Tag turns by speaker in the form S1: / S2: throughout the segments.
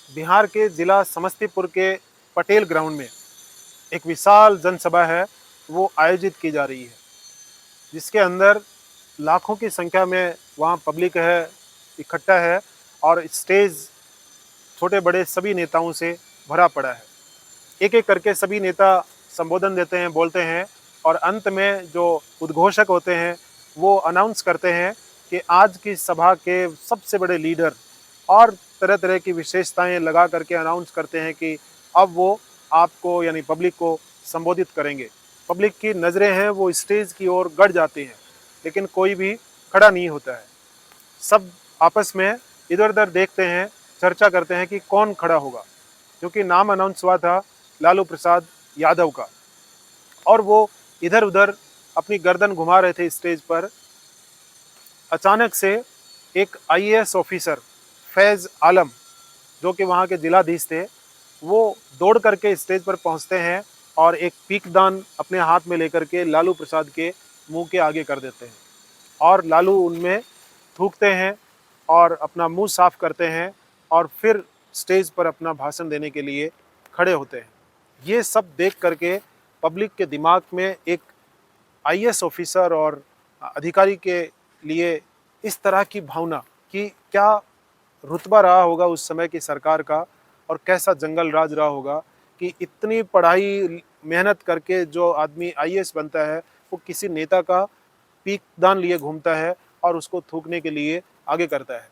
S1: बिहार के ज़िला समस्तीपुर के पटेल ग्राउंड में एक विशाल जनसभा है, वो आयोजित की जा रही है, जिसके अंदर लाखों की संख्या में वहाँ पब्लिक है, इकट्ठा है और स्टेज छोटे बड़े सभी नेताओं से भरा पड़ा है। एक एक करके सभी नेता संबोधन देते हैं, बोलते हैं और अंत में जो उद्घोषक होते हैं वो अनाउंस करते हैं कि आज की सभा के सबसे बड़े लीडर, और तरह तरह की विशेषताएं लगा करके अनाउंस करते हैं कि अब वो आपको यानी पब्लिक को संबोधित करेंगे। पब्लिक की नज़रें हैं वो स्टेज की ओर गड़ जाती हैं, लेकिन कोई भी खड़ा नहीं होता है। सब आपस में इधर उधर देखते हैं, चर्चा करते हैं कि कौन खड़ा होगा, क्योंकि नाम अनाउंस हुआ था लालू प्रसाद यादव का, और वो इधर उधर अपनी गर्दन घुमा रहे थे स्टेज पर। अचानक से एक आईएएस ऑफिसर फैज़ आलम, जो कि वहाँ के जिलाधीश थे, वो दौड़ करके स्टेज पर पहुँचते हैं और एक पीकदान अपने हाथ में लेकर के लालू प्रसाद के मुंह के आगे कर देते हैं और लालू उनमें थूकते हैं और अपना मुंह साफ करते हैं और फिर स्टेज पर अपना भाषण देने के लिए खड़े होते हैं। ये सब देख करके पब्लिक के दिमाग में एक आईएएस ऑफिसर और अधिकारी के लिए इस तरह की भावना कि क्या रुतबा रहा होगा उस समय की सरकार का, और कैसा जंगल राज रहा होगा कि इतनी पढ़ाई मेहनत करके जो आदमी आईएएस बनता है वो किसी नेता का पीकदान लिए घूमता है और उसको थूकने के लिए आगे करता है।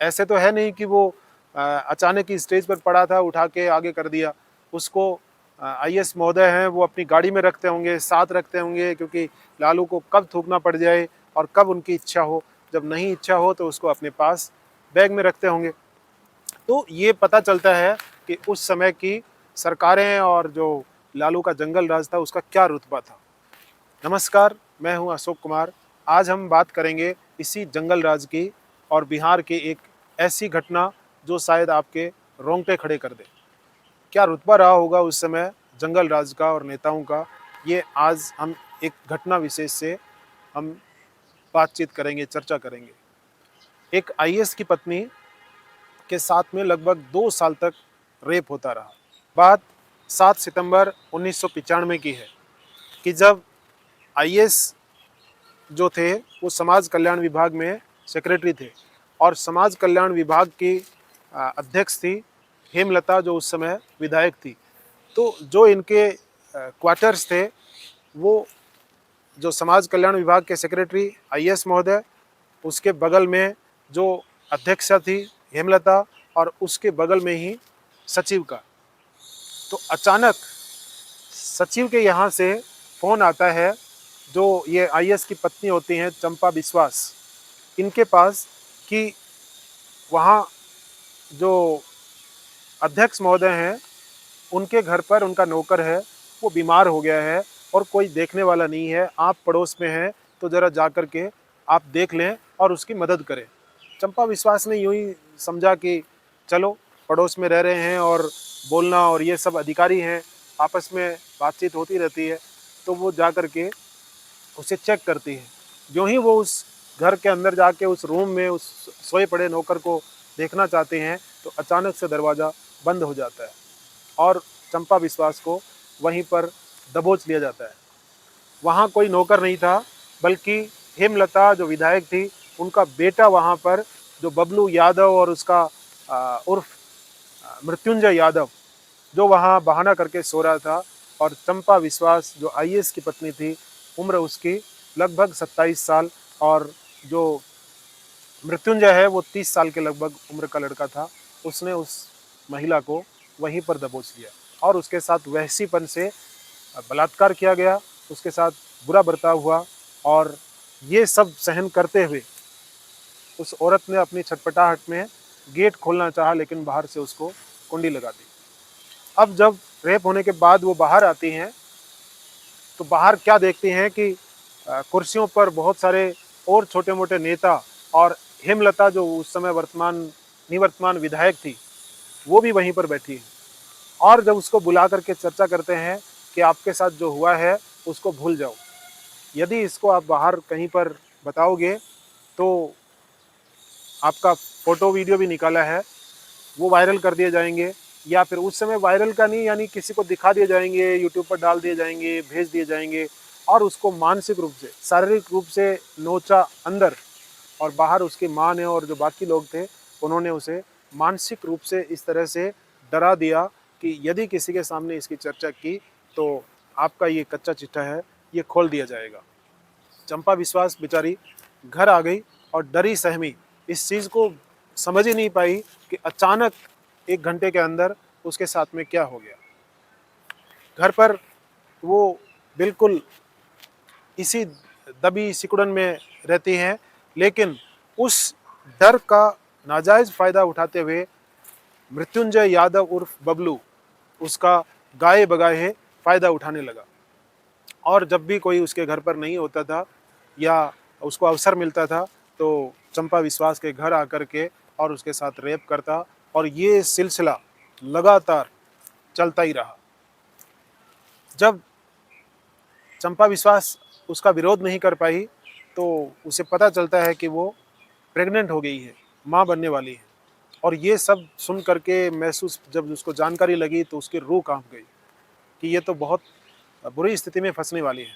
S1: ऐसे तो है नहीं कि वो अचानक ही स्टेज पर पड़ा था, उठा के आगे कर दिया। उसको आईएएस महोदय हैं वो अपनी गाड़ी में रखते होंगे, साथ रखते होंगे, क्योंकि लालू को कब थूकना पड़ जाए और कब उनकी इच्छा हो, जब नहीं इच्छा हो तो उसको अपने पास बैग में रखते होंगे। तो ये पता चलता है कि उस समय की सरकारें और जो लालू का जंगल राज था उसका क्या रुतबा था। नमस्कार, मैं हूं अशोक कुमार। आज हम बात करेंगे इसी जंगल राज की और बिहार की एक ऐसी घटना जो शायद आपके रोंगटे खड़े कर दे। क्या रुतबा रहा होगा उस समय जंगल राज का और नेताओं का, ये आज हम एक घटना विशेष से हम बातचीत करेंगे, चर्चा करेंगे। एक आईएएस की पत्नी के साथ में लगभग 2 साल तक रेप होता रहा। बात 7 सितंबर 1995 की है कि जब आईएएस जो थे वो समाज कल्याण विभाग में सेक्रेटरी थे और समाज कल्याण विभाग की अध्यक्ष थी हेमलता, जो उस समय विधायक थी। तो जो इनके क्वार्टर्स थे, वो जो समाज कल्याण विभाग के सेक्रेटरी आईएएस महोदय, उसके बगल में जो अध्यक्षा थी हेमलता, और उसके बगल में ही सचिव का। तो अचानक सचिव के यहाँ से फ़ोन आता है, जो ये आईएएस की पत्नी होती हैं चंपा बिस्वास, इनके पास, कि वहाँ जो अध्यक्ष महोदय हैं उनके घर पर उनका नौकर है, वो बीमार हो गया है और कोई देखने वाला नहीं है, आप पड़ोस में हैं तो ज़रा जा कर के आप देख लें और उसकी मदद करें। चंपा विश्वास ने यूँ ही समझा कि चलो, पड़ोस में रह रहे हैं और बोलना और ये सब अधिकारी हैं, आपस में बातचीत होती रहती है, तो वो जा कर के उसे चेक करती है। जो ही वो उस घर के अंदर जाके उस रूम में उस सोए पड़े नौकर को देखना चाहते हैं तो अचानक से दरवाज़ा बंद हो जाता है और चंपा विश्वास को वहीं पर दबोच लिया जाता है। वहाँ कोई नौकर नहीं था, बल्कि हेमलता जो विधायक थी, उनका बेटा वहाँ पर, जो बबलू यादव और उसका उर्फ मृत्युंजय यादव, जो वहाँ बहाना करके सो रहा था। और चंपा विश्वास जो आईएएस की पत्नी थी, उम्र उसकी लगभग 27 साल, और जो मृत्युंजय है वो 30 साल के लगभग उम्र का लड़का था। उसने उस महिला को वहीं पर दबोच लिया और उसके साथ वहशीपन से बलात्कार किया गया, उसके साथ बुरा बर्ताव हुआ, और ये सब सहन करते हुए उस औरत ने अपनी छटपटाहट में गेट खोलना चाहा, लेकिन बाहर से उसको कुंडी लगा दी। अब जब रेप होने के बाद वो बाहर आती हैं तो बाहर क्या देखती हैं कि कुर्सियों पर बहुत सारे और छोटे मोटे नेता और हेमलता, जो उस समय निवर्तमान विधायक थी, वो भी वहीं पर बैठी है। और जब उसको बुला करके चर्चा करते हैं कि आपके साथ जो हुआ है उसको भूल जाओ, यदि इसको आप बाहर कहीं पर बताओगे तो आपका फ़ोटो वीडियो भी निकाला है, वो वायरल कर दिए जाएंगे, या फिर उस समय वायरल का नहीं, यानी किसी को दिखा दिए जाएंगे, यूट्यूब पर डाल दिए जाएंगे, भेज दिए जाएंगे, और उसको मानसिक रूप से, शारीरिक रूप से नोचा अंदर, और बाहर उसकी माँ ने और जो बाकी लोग थे उन्होंने उसे मानसिक रूप से इस तरह से डरा दिया कि यदि किसी के सामने इसकी चर्चा की तो आपका ये कच्चा चिट्ठा है, ये खोल दिया जाएगा। चंपा विश्वास बेचारी घर आ गई और डरी सहमी, इस चीज़ को समझ ही नहीं पाई कि अचानक 1 घंटे के अंदर उसके साथ में क्या हो गया। घर पर वो बिल्कुल इसी दबी सिकुड़न में रहती हैं, लेकिन उस डर का नाजायज़ फ़ायदा उठाते हुए मृत्युंजय यादव उर्फ बबलू उसका गाए बगाए फ़ायदा उठाने लगा। और जब भी कोई उसके घर पर नहीं होता था या उसको अवसर मिलता था तो चंपा विश्वास के घर आकर के और उसके साथ रेप करता, और ये सिलसिला लगातार चलता ही रहा। जब चंपा विश्वास उसका विरोध नहीं कर पाई तो उसे पता चलता है कि वो प्रेग्नेंट हो गई है, माँ बनने वाली है, और ये सब सुन करके महसूस जब उसको जानकारी लगी तो उसकी रूह कांप गई कि ये तो बहुत बुरी स्थिति में फंसने वाली है।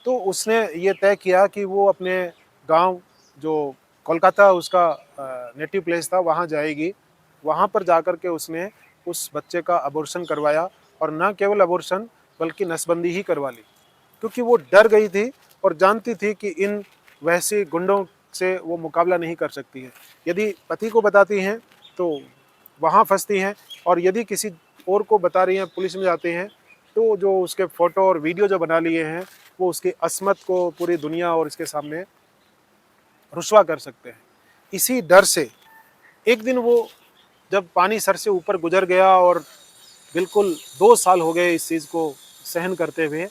S1: तो उसने ये तय किया कि वो अपने गांव, जो कोलकाता उसका नेटिव प्लेस था, वहाँ जाएगी। वहाँ पर जाकर के उसने उस बच्चे का अबॉर्शन करवाया, और न केवल अबॉर्शन बल्कि नसबंदी ही करवा ली, क्योंकि वो डर गई थी और जानती थी कि इन वैसे गुंडों से वो मुकाबला नहीं कर सकती है। यदि पति को बताती हैं तो वहाँ फंसती हैं, और यदि किसी और को बता रही हैं, पुलिस में जाते हैं, तो जो उसके फ़ोटो और वीडियो जो बना लिए हैं वो उसकी अस्मत को पूरी दुनिया और इसके सामने रुस्वा कर सकते हैं। इसी डर से एक दिन वो जब पानी सर से ऊपर गुजर गया और बिल्कुल 2 साल हो गए इस चीज़ को सहन करते हुए,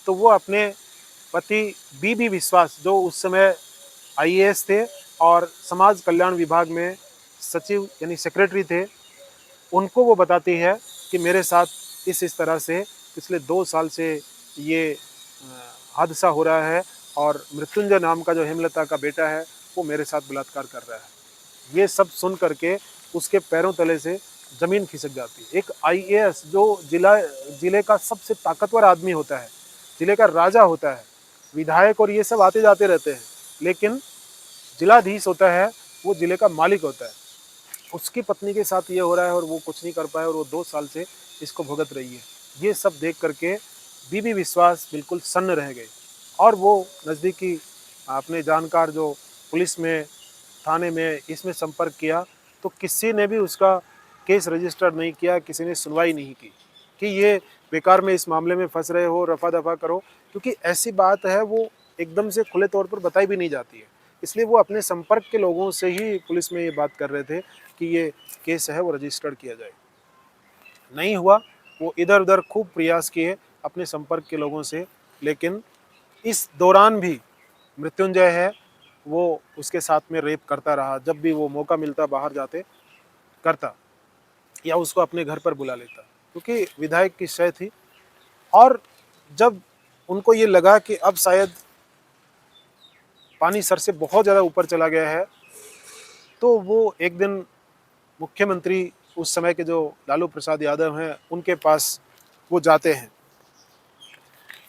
S1: तो वो अपने पति बीबी विश्वास, जो उस समय आईएएस थे और समाज कल्याण विभाग में सचिव यानी सेक्रेटरी थे, उनको वो बताती है कि मेरे साथ इस तरह से पिछले 2 साल से ये हादसा हो रहा है, और मृत्युंजय नाम का जो हेमलता का बेटा है वो मेरे साथ बलात्कार कर रहा है। ये सब सुन करके उसके पैरों तले से ज़मीन खिसक जाती है। एक आईएएस जो जिले का सबसे ताकतवर आदमी होता है, जिले का राजा होता है, विधायक और ये सब आते जाते रहते हैं, लेकिन जिलाधीश होता है, वो जिले का मालिक होता है, उसकी पत्नी के साथ ये हो रहा है और वो कुछ नहीं कर पाया, और वो 2 साल से इसको भुगत रही है। ये सब देख करके बीबी विश्वास बिल्कुल सन्न रह गए, और वो नज़दीकी अपने जानकार जो पुलिस में, थाने में इसमें संपर्क किया, तो किसी ने भी उसका केस रजिस्टर नहीं किया, किसी ने सुनवाई नहीं की कि ये बेकार में इस मामले में फंस रहे हो, रफा दफा करो, क्योंकि ऐसी बात है वो एकदम से खुले तौर पर बताई भी नहीं जाती है। इसलिए वो अपने संपर्क के लोगों से ही पुलिस में ये बात कर रहे थे कि ये केस है वो रजिस्टर्ड किया जाए। नहीं हुआ। वो इधर उधर खूब प्रयास किए अपने संपर्क के लोगों से, लेकिन इस दौरान भी मृत्युंजय है वो उसके साथ में रेप करता रहा। जब भी वो मौका मिलता बाहर जाते करता, या उसको अपने घर पर बुला लेता, क्योंकि विधायक की शय थी। और जब उनको ये लगा कि अब शायद पानी सर से बहुत ज़्यादा ऊपर चला गया है, तो वो एक दिन मुख्यमंत्री उस समय के जो लालू प्रसाद यादव हैं उनके पास वो जाते हैं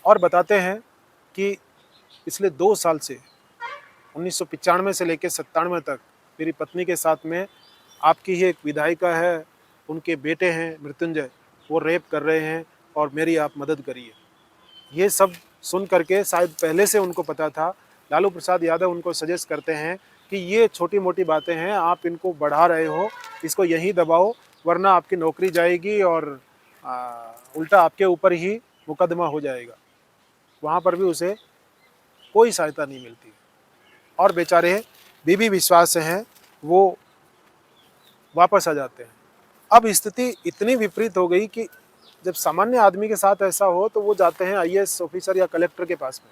S1: और बताते हैं कि पिछले 2 साल से 1995 से लेकर 97 तक मेरी पत्नी के साथ में आपकी ही एक विधायिका है, उनके बेटे हैं मृत्युंजय, वो रेप कर रहे हैं और मेरी आप मदद करिए। ये सब सुन करके शायद पहले से उनको पता था। लालू प्रसाद यादव उनको सजेस्ट करते हैं कि ये छोटी मोटी बातें हैं, आप इनको बढ़ा रहे हो, इसको यहीं दबाओ, वरना आपकी नौकरी जाएगी और उल्टा आपके ऊपर ही मुकदमा हो जाएगा। वहाँ पर भी उसे कोई सहायता नहीं मिलती, और बेचारे बीबी विश्वास हैं वो वापस आ जाते हैं। अब स्थिति इतनी विपरीत हो गई कि जब सामान्य आदमी के साथ ऐसा हो तो वो जाते हैं आईएएस ऑफिसर या कलेक्टर के पास में,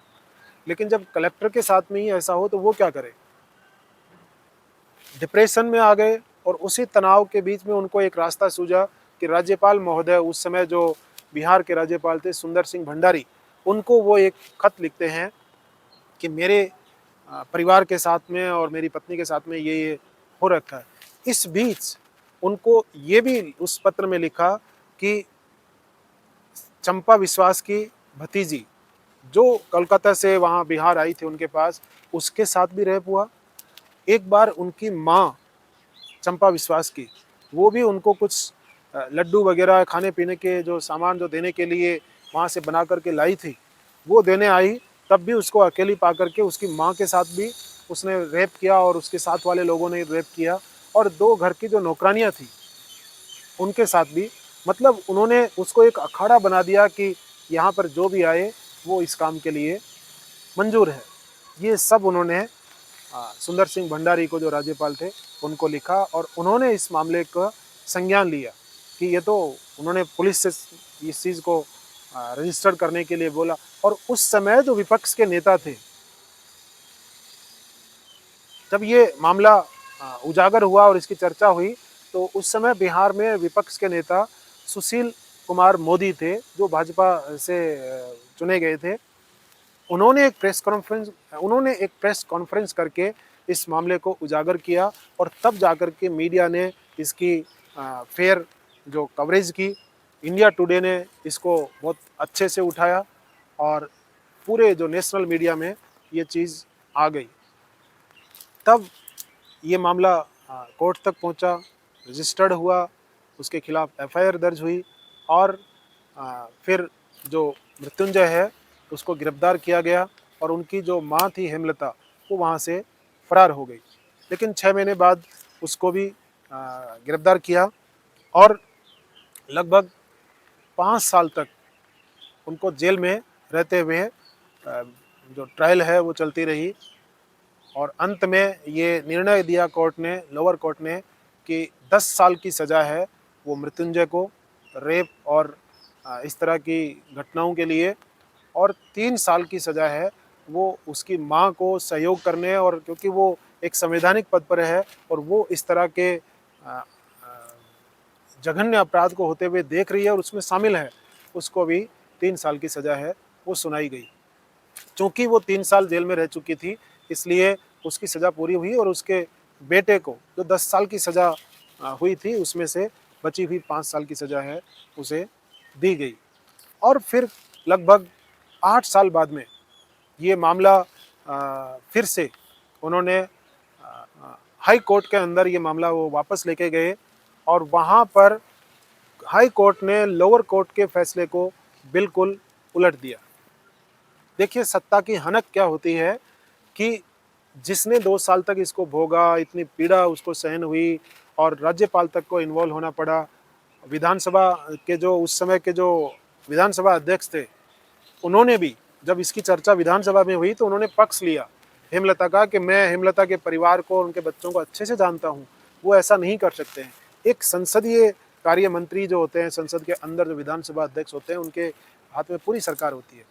S1: लेकिन जब कलेक्टर के साथ में ही ऐसा हो तो वो क्या करे। डिप्रेशन में आ गए, और उसी तनाव के बीच में उनको एक रास्ता सूझा कि राज्यपाल महोदय, उस समय जो बिहार के राज्यपाल थे सुंदर सिंह भंडारी, उनको वो एक खत लिखते हैं कि मेरे परिवार के साथ में और मेरी पत्नी के साथ में ये हो रखा है। इस बीच उनको ये भी उस पत्र में लिखा कि चंपा विश्वास की भतीजी जो कोलकाता से वहाँ बिहार आई थी उनके पास, उसके साथ भी रेप हुआ। एक बार उनकी माँ चंपा विश्वास की, वो भी उनको कुछ लड्डू वगैरह खाने पीने के जो सामान जो देने के लिए वहाँ से बना करके लाई थी, वो देने आई, तब भी उसको अकेली पा करके उसकी माँ के साथ भी उसने रेप किया और उसके साथ वाले लोगों ने रेप किया, और 2 घर की जो नौकरानियाँ थी उनके साथ भी। मतलब उन्होंने उसको एक अखाड़ा बना दिया कि यहाँ पर जो भी आए वो इस काम के लिए मंजूर है। ये सब उन्होंने सुंदर सिंह भंडारी को जो राज्यपाल थे उनको लिखा, और उन्होंने इस मामले का संज्ञान लिया कि ये तो, उन्होंने पुलिस से इस चीज़ को रजिस्टर करने के लिए बोला। और उस समय जो विपक्ष के नेता थे, जब ये मामला उजागर हुआ और इसकी चर्चा हुई, तो उस समय बिहार में विपक्ष के नेता सुशील कुमार मोदी थे, जो भाजपा से चुने गए थे। उन्होंने एक प्रेस कॉन्फ्रेंस करके इस मामले को उजागर किया, और तब जाकर के मीडिया ने इसकी फेयर जो कवरेज की। इंडिया टुडे ने इसको बहुत अच्छे से उठाया, और पूरे जो नेशनल मीडिया में ये चीज़ आ गई। तब ये मामला कोर्ट तक पहुंचा, रजिस्टर्ड हुआ, उसके खिलाफ एफआईआर दर्ज हुई, और फिर जो मृत्युंजय है उसको गिरफ्तार किया गया, और उनकी जो माँ थी हेमलता, वो वहाँ से फरार हो गई। लेकिन 6 महीने बाद उसको भी गिरफ्तार किया, और लगभग 5 साल तक उनको जेल में रहते हुए जो ट्रायल है वो चलती रही। और अंत में ये निर्णय दिया कोर्ट ने, लोअर कोर्ट ने, कि 10 साल की सज़ा है वो मृत्युंजय को रेप और इस तरह की घटनाओं के लिए, और 3 साल की सज़ा है वो उसकी माँ को सहयोग करने, और क्योंकि वो एक संवैधानिक पद पर है और वो इस तरह के जघन्य अपराध को होते हुए देख रही है और उसमें शामिल है, उसको भी 3 साल की सज़ा है वो सुनाई गई। चूँकि वो 3 साल जेल में रह चुकी थी, इसलिए उसकी सज़ा पूरी हुई, और उसके बेटे को जो 10 साल की सज़ा हुई थी, उसमें से बची हुई 5 साल की सज़ा है उसे दी गई। और फिर लगभग 8 साल बाद में ये मामला फिर से उन्होंने हाई कोर्ट के अंदर ये मामला वो वापस लेके गए, और वहाँ पर हाई कोर्ट ने लोअर कोर्ट के फैसले को बिल्कुल उलट दिया। देखिए सत्ता की हनक क्या होती है कि जिसने 2 साल तक इसको भोगा, इतनी पीड़ा उसको सहन हुई, और राज्यपाल तक को इन्वॉल्व होना पड़ा। विधानसभा के जो उस समय के जो विधानसभा अध्यक्ष थे, उन्होंने भी जब इसकी चर्चा विधानसभा में हुई तो उन्होंने पक्ष लिया हेमलता का, कि मैं हेमलता के परिवार को और उनके बच्चों को अच्छे से जानता हूँ, वो ऐसा नहीं कर सकते हैं। एक संसदीय कार्य मंत्री जो होते हैं, संसद के अंदर जो विधानसभा अध्यक्ष होते हैं, उनके हाथ में पूरी सरकार होती है,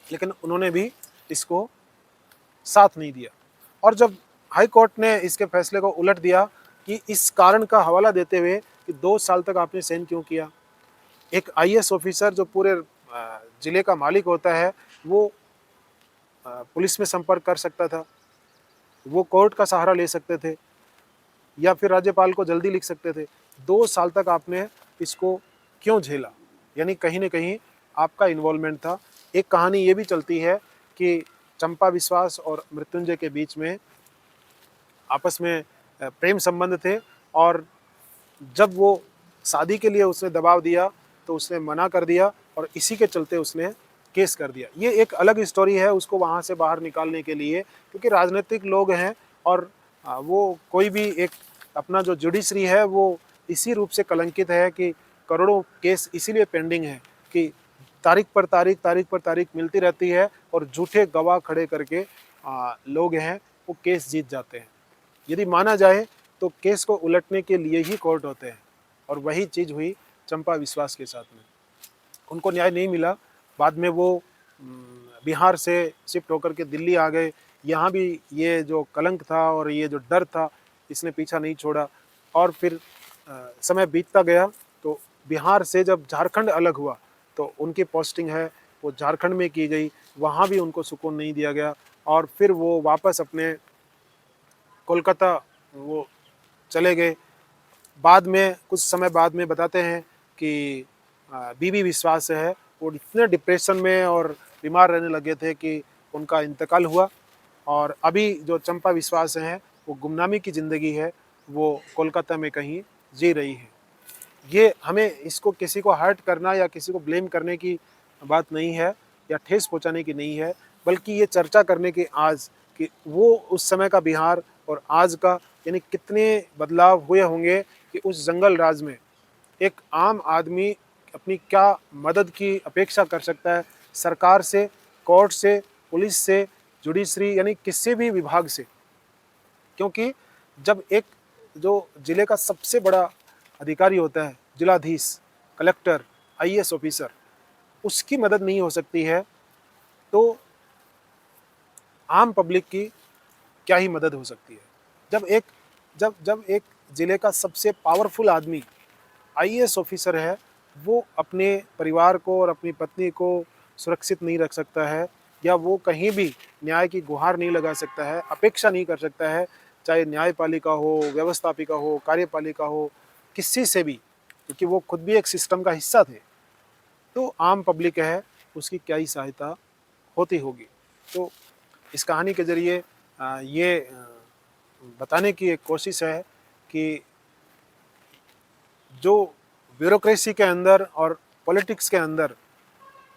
S1: लेकिन उन्होंने भी इसको साथ नहीं दिया। और जब हाई कोर्ट ने इसके फैसले को उलट दिया कि इस कारण का हवाला देते हुए कि 2 साल तक आपने सहन क्यों किया। एक आईएएस ऑफिसर जो पूरे जिले का मालिक होता है, वो पुलिस में संपर्क कर सकता था, वो कोर्ट का सहारा ले सकते थे, या फिर राज्यपाल को जल्दी लिख सकते थे। 2 साल तक आपने इसको क्यों झेला? यानी कहीं न कहीं आपका इन्वॉल्वमेंट था। एक कहानी ये भी चलती है कि चंपा विश्वास और मृत्युंजय के बीच में आपस में प्रेम संबंध थे, और जब वो शादी के लिए उसने दबाव दिया तो उसने मना कर दिया, और इसी के चलते उसने केस कर दिया। ये एक अलग स्टोरी है उसको वहाँ से बाहर निकालने के लिए, क्योंकि राजनीतिक लोग हैं, और वो कोई भी एक अपना जो जुडिशरी है वो इसी रूप से कलंकित है कि करोड़ों केस इसीलिए पेंडिंग है कि तारीख पर तारीख, तारीख पर तारीख मिलती रहती है, और झूठे गवाह खड़े करके लोग हैं वो केस जीत जाते हैं। यदि माना जाए तो केस को उलटने के लिए ही कोर्ट होते हैं, और वही चीज़ हुई चंपा विश्वास के साथ में। उनको न्याय नहीं मिला, बाद में वो बिहार से शिफ्ट होकर के दिल्ली आ गए। यहाँ भी ये जो कलंक था और ये जो डर था, इसने पीछा नहीं छोड़ा, और फिर समय बीतता गया तो बिहार से जब झारखंड अलग हुआ तो उनकी पोस्टिंग है वो झारखंड में की गई, वहाँ भी उनको सुकून नहीं दिया गया, और फिर वो वापस अपने कोलकाता वो चले गए। बाद में कुछ समय बाद में बताते हैं कि बीबी विश्वास है वो इतने डिप्रेशन में और बीमार रहने लगे थे कि उनका इंतकाल हुआ। और अभी जो चंपा विश्वास हैं वो गुमनामी की ज़िंदगी है, वो कोलकाता में कहीं जी रही है। ये हमें इसको किसी को हर्ट करना या किसी को ब्लेम करने की बात नहीं है या ठेस पहुंचाने की नहीं है, बल्कि ये चर्चा करने की आज कि वो उस समय का बिहार और आज का यानी कितने बदलाव हुए होंगे कि उस जंगल राज में एक आम आदमी अपनी क्या मदद की अपेक्षा कर सकता है सरकार से, कोर्ट से, पुलिस से, जुडिशरी यानी किसी भी विभाग से। क्योंकि जब एक जो जिले का सबसे बड़ा अधिकारी होता है, जिलाधीश, कलेक्टर, आईएएस ऑफिसर, उसकी मदद नहीं हो सकती है, तो आम पब्लिक की क्या ही मदद हो सकती है। जब एक जिले का सबसे पावरफुल आदमी आईएएस ऑफिसर है, वो अपने परिवार को और अपनी पत्नी को सुरक्षित नहीं रख सकता है या वो कहीं भी न्याय की गुहार नहीं लगा सकता है, अपेक्षा नहीं कर सकता है, चाहे न्यायपालिका हो, व्यवस्थापिका हो, कार्यपालिका हो, किसी से भी, क्योंकि वो खुद भी एक सिस्टम का हिस्सा थे। तो आम पब्लिक है, उसकी क्या ही सहायता होती होगी। तो इस कहानी के ज़रिए ये बताने की एक कोशिश है कि जो ब्यूरोक्रेसी के अंदर और पॉलिटिक्स के अंदर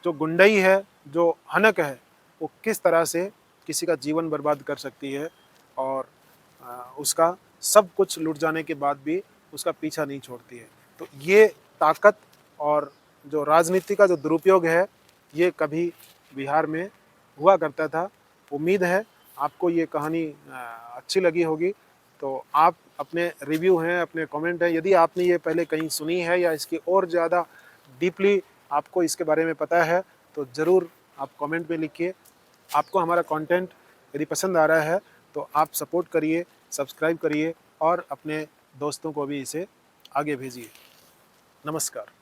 S1: जो गुंडई है, जो हनक है, वो किस तरह से किसी का जीवन बर्बाद कर सकती है और उसका सब कुछ लुट जाने के बाद भी उसका पीछा नहीं छोड़ती है। तो ये ताकत और जो राजनीति का जो दुरुपयोग है, ये कभी बिहार में हुआ करता था। उम्मीद है आपको ये कहानी अच्छी लगी होगी। तो आप अपने रिव्यू हैं, अपने कमेंट हैं, यदि आपने ये पहले कहीं सुनी है या इसकी और ज़्यादा डीपली आपको इसके बारे में पता है, तो ज़रूर आप कमेंट में लिखिए। आपको हमारा कंटेंट यदि पसंद आ रहा है तो आप सपोर्ट करिए, सब्सक्राइब करिए और अपने दोस्तों को भी इसे आगे भेजिए। नमस्कार।